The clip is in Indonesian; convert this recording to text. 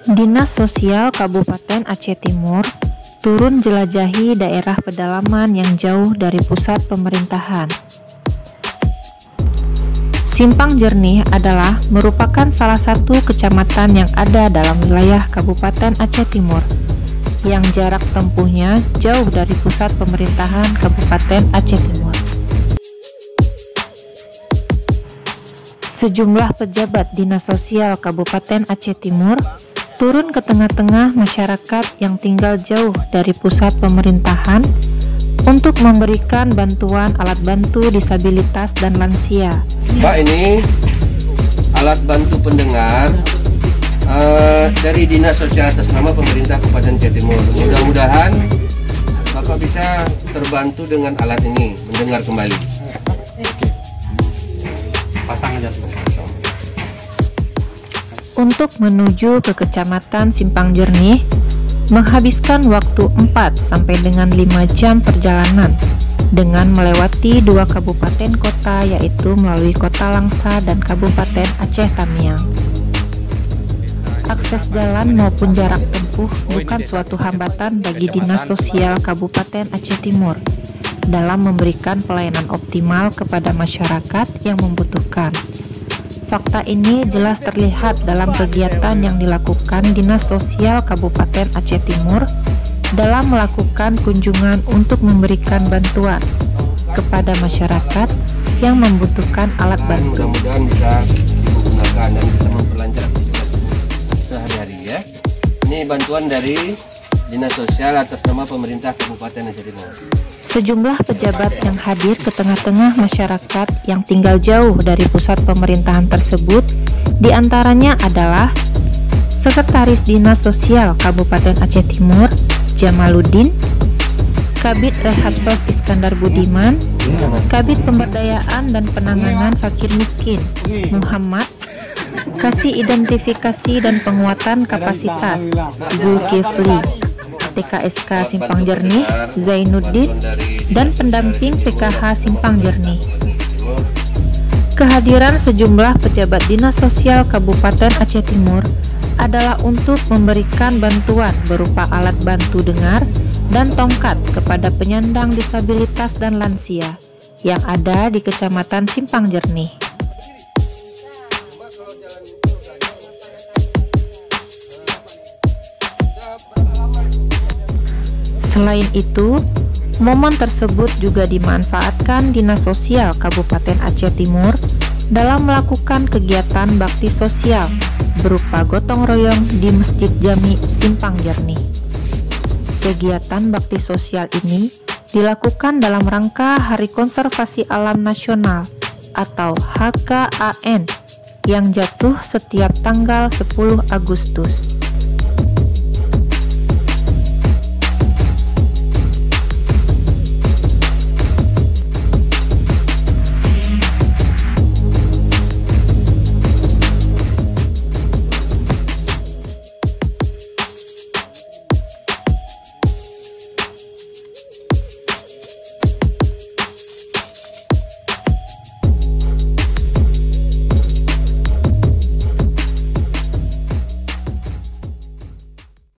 Dinas Sosial Kabupaten Aceh Timur turun jelajahi daerah pedalaman yang jauh dari pusat pemerintahan. Simpang Jernih adalah merupakan salah satu kecamatan yang ada dalam wilayah Kabupaten Aceh Timur, yang jarak tempuhnya jauh dari pusat pemerintahan Kabupaten Aceh Timur. Sejumlah pejabat Dinas Sosial Kabupaten Aceh Timur turun ke tengah-tengah masyarakat yang tinggal jauh dari pusat pemerintahan untuk memberikan bantuan alat bantu disabilitas dan lansia. Mbak, ini alat bantu pendengar dari Dinas Sosial atas nama pemerintah Kabupaten Aceh Timur. Mudah-mudahan Bapak bisa terbantu dengan alat ini, mendengar kembali. Pasang aja. Untuk menuju ke Kecamatan Simpang Jernih, menghabiskan waktu 4 sampai dengan 5 jam perjalanan dengan melewati 2 kabupaten kota, yaitu melalui Kota Langsa dan Kabupaten Aceh Tamiang. Akses jalan maupun jarak tempuh bukan suatu hambatan bagi Dinas Sosial Kabupaten Aceh Timur dalam memberikan pelayanan optimal kepada masyarakat yang membutuhkan. Fakta ini jelas terlihat dalam kegiatan yang dilakukan Dinas Sosial Kabupaten Aceh Timur dalam melakukan kunjungan untuk memberikan bantuan kepada masyarakat yang membutuhkan alat bantu. Mudah-mudahan bisa digunakan dan bisa memperlancar sehari-hari ya. Ini bantuan dari Dinas Sosial atas nama pemerintah Kabupaten Aceh Timur. Sejumlah pejabat yang hadir ke tengah-tengah masyarakat yang tinggal jauh dari pusat pemerintahan tersebut diantaranya adalah Sekretaris Dinas Sosial Kabupaten Aceh Timur Jamaluddin, Kabid Rehabsos Iskandar Budiman, Kabid Pemberdayaan dan Penanganan Fakir Miskin Muhammad, Kasih Identifikasi dan Penguatan Kapasitas Zulkifli, TKSK Simpang Jernih Zainuddin, dan pendamping PKH Simpang Jernih. Kehadiran sejumlah pejabat Dinas Sosial Kabupaten Aceh Timur adalah untuk memberikan bantuan berupa alat bantu dengar dan tongkat kepada penyandang disabilitas dan lansia yang ada di Kecamatan Simpang Jernih. Selain itu, momen tersebut juga dimanfaatkan Dinas Sosial Kabupaten Aceh Timur dalam melakukan kegiatan bakti sosial berupa gotong royong di Masjid Jami Simpang Jernih. Kegiatan bakti sosial ini dilakukan dalam rangka Hari Konservasi Alam Nasional atau HKAN yang jatuh setiap tanggal 10 Agustus.